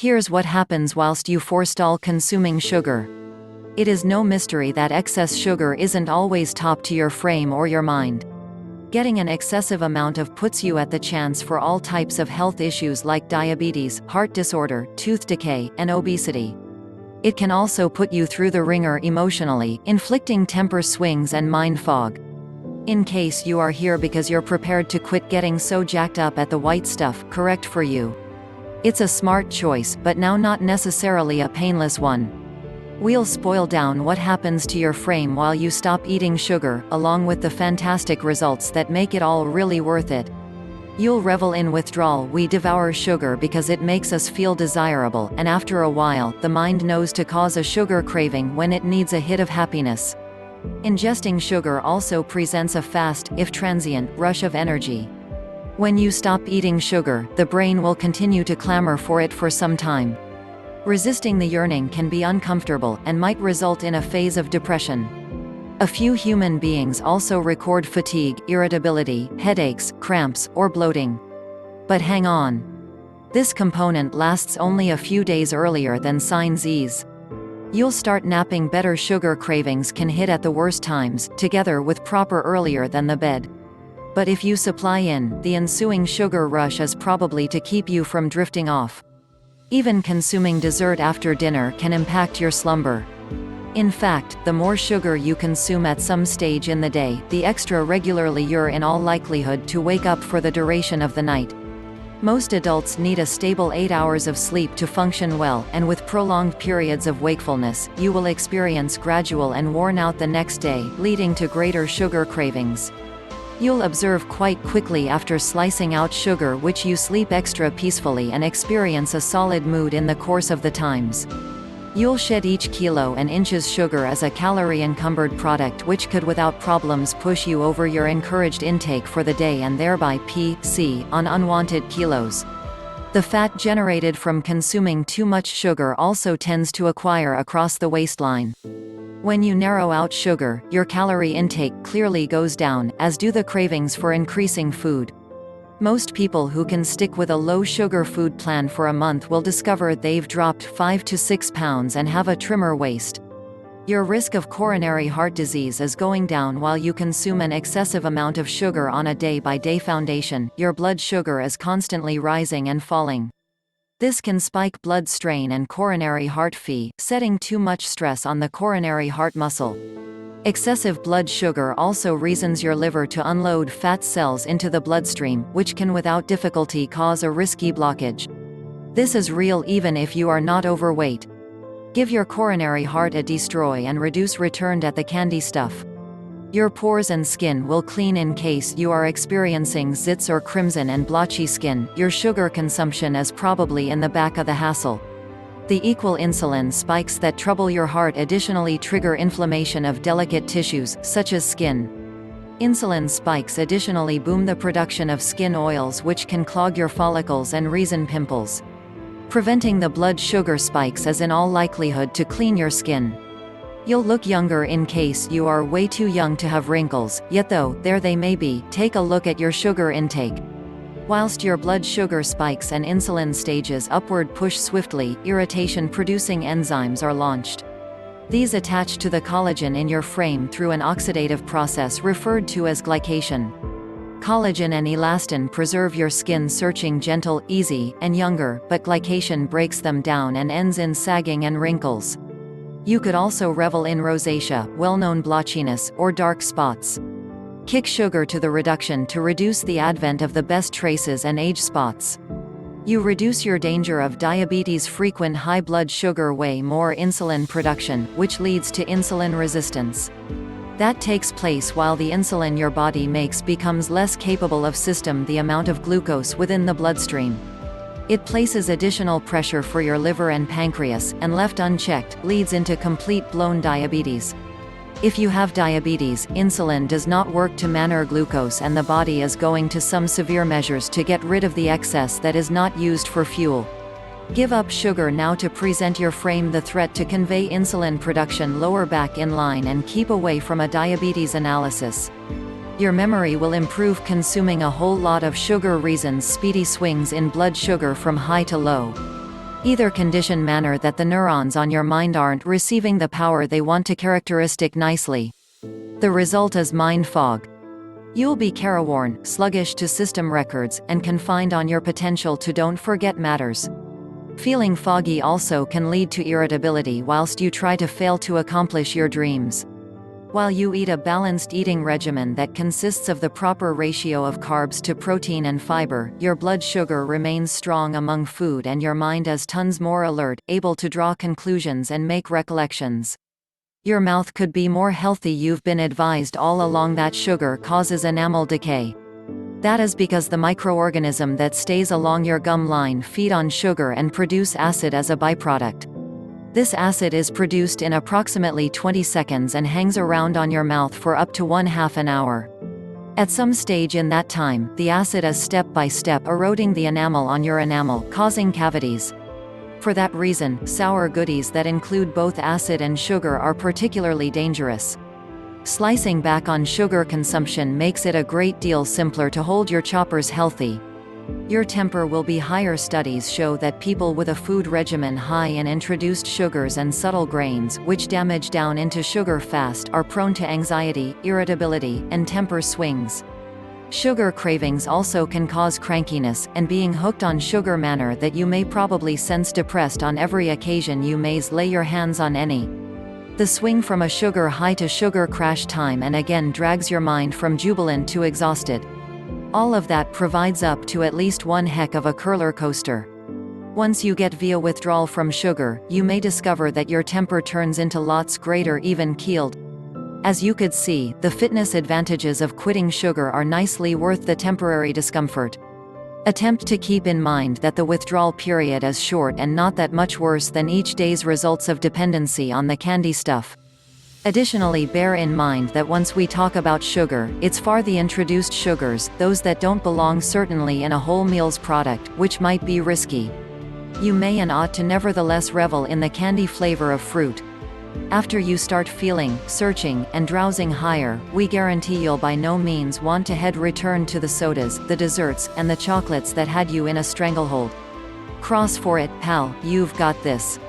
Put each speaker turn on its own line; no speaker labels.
Here's what happens whilst you forestall consuming sugar. It is no mystery that excess sugar isn't always top to your frame or your mind. Getting an excessive amount of puts you at the chance for all types of health issues like diabetes, heart disorder, tooth decay, and obesity. It can also put you through the ringer emotionally, inflicting temper swings and mind fog. In case you are here because you're prepared to quit getting so jacked up at the white stuff, correct for you. It's a smart choice, but now not necessarily a painless one. We'll spoil down what happens to your frame while you stop eating sugar, along with the fantastic results that make it all really worth it. You'll revel in withdrawal. We devour sugar because it makes us feel desirable, and after a while, the mind knows to cause a sugar craving when it needs a hit of happiness. Ingesting sugar also presents a fast, if transient, rush of energy. When you stop eating sugar, the brain will continue to clamor for it for some time. Resisting the yearning can be uncomfortable, and might result in a phase of depression. A few human beings also record fatigue, irritability, headaches, cramps, or bloating. But hang on. This component lasts only a few days earlier than signs ease. You'll start napping better. Sugar cravings can hit at the worst times, together with proper earlier than the bed. But if you supply in, the ensuing sugar rush is probably to keep you from drifting off. Even consuming dessert after dinner can impact your slumber. In fact, the more sugar you consume at some stage in the day, the extra regularly you're in all likelihood to wake up for the duration of the night. Most adults need a stable 8 hours of sleep to function well, and with prolonged periods of wakefulness, you will experience gradual and worn out the next day, leading to greater sugar cravings. You'll observe quite quickly after slicing out sugar which you sleep extra peacefully and experience a solid mood in the course of the times. You'll shed each kilo and inches sugar as a calorie-encumbered product which could without problems push you over your encouraged intake for the day and thereby on unwanted kilos. The fat generated from consuming too much sugar also tends to acquire across the waistline. When you narrow out sugar, your calorie intake clearly goes down, as do the cravings for increasing food. Most people who can stick with a low-sugar food plan for a month will discover they've dropped 5 to 6 pounds and have a trimmer waist. Your risk of coronary heart disease is going down while you consume an excessive amount of sugar on a day-by-day foundation. Your blood sugar is constantly rising and falling. This can spike blood strain and coronary heart fee, setting too much stress on the coronary heart muscle. Excessive blood sugar also reasons your liver to unload fat cells into the bloodstream, which can without difficulty cause a risky blockage. This is real even if you are not overweight. Give your coronary heart a destroy and reduce returned at the candy stuff. Your pores and skin will clean. In case you are experiencing zits or crimson and blotchy skin, your sugar consumption is probably in the back of the hassle. The equal insulin spikes that trouble your heart additionally trigger inflammation of delicate tissues, such as skin. Insulin spikes additionally boom the production of skin oils which can clog your follicles and reason pimples. Preventing the blood sugar spikes is in all likelihood to clean your skin. You'll look younger in case you are way too young to have wrinkles, yet though, there they may be. Take a look at your sugar intake. Whilst your blood sugar spikes and insulin stages upward push swiftly, irritation-producing enzymes are launched. These attach to the collagen in your frame through an oxidative process referred to as glycation. Collagen and elastin preserve your skin searching gentle, easy, and younger, but glycation breaks them down and ends in sagging and wrinkles. You could also revel in rosacea, well-known blotchiness, or dark spots. Kick sugar to the reduction to reduce the advent of the best traces and age spots. You reduce your danger of diabetes. Frequent high blood sugar way more insulin production, which leads to insulin resistance. That takes place while the insulin your body makes becomes less capable of system the amount of glucose within the bloodstream. It places additional pressure for your liver and pancreas, and left unchecked, leads into complete blown diabetes. If you have diabetes, insulin does not work to manure glucose and the body is going to some severe measures to get rid of the excess that is not used for fuel. Give up sugar now to present your frame the threat to convey insulin production lower back in line and keep away from a diabetes analysis. Your memory will improve consuming a whole lot of sugar. Reasons: speedy swings in blood sugar from high to low. Either condition manner that the neurons on your mind aren't receiving the power they want to characteristic nicely. The result is mind fog. You'll be careworn, sluggish to system records, and confined on your potential to don't forget matters. Feeling foggy also can lead to irritability whilst you try to fail to accomplish your dreams. While you eat a balanced eating regimen that consists of the proper ratio of carbs to protein and fiber, your blood sugar remains strong among food and your mind is tons more alert, able to draw conclusions and make recollections. Your mouth could be more healthy. You've been advised all along that sugar causes enamel decay. That is because the microorganism that stays along your gum line feed on sugar and produce acid as a byproduct. This acid is produced in approximately 20 seconds and hangs around on your mouth for up to 1/2 an hour. At some stage in that time, the acid is step by step eroding the enamel on your enamel, causing cavities. For that reason, sour goodies that include both acid and sugar are particularly dangerous. Slicing back on sugar consumption makes it a great deal simpler to hold your choppers healthy. Your temper will be higher. Studies show that people with a food regimen high in introduced sugars and subtle grains, which damage down into sugar fast, are prone to anxiety, irritability, and temper swings. Sugar cravings also can cause crankiness, and being hooked on sugar manner that you may probably sense depressed on every occasion you may lay your hands on any. The swing from a sugar high to sugar crash time and again drags your mind from jubilant to exhausted. All of that provides up to at least one heck of a roller coaster. Once you get via withdrawal from sugar, you may discover that your temper turns into lots greater even keeled. As you could see, the fitness advantages of quitting sugar are nicely worth the temporary discomfort. Attempt to keep in mind that the withdrawal period is short and not that much worse than each day's results of dependency on the candy stuff. Additionally, bear in mind that once we talk about sugar, it's for the introduced sugars, those that don't belong certainly in a whole meals product, which might be risky. You may and ought to nevertheless revel in the candy flavor of fruit. After you start feeling, searching, and drowsing higher, we guarantee you'll by no means want to return to the sodas, the desserts, and the chocolates that had you in a stranglehold. Cross for it, pal, you've got this.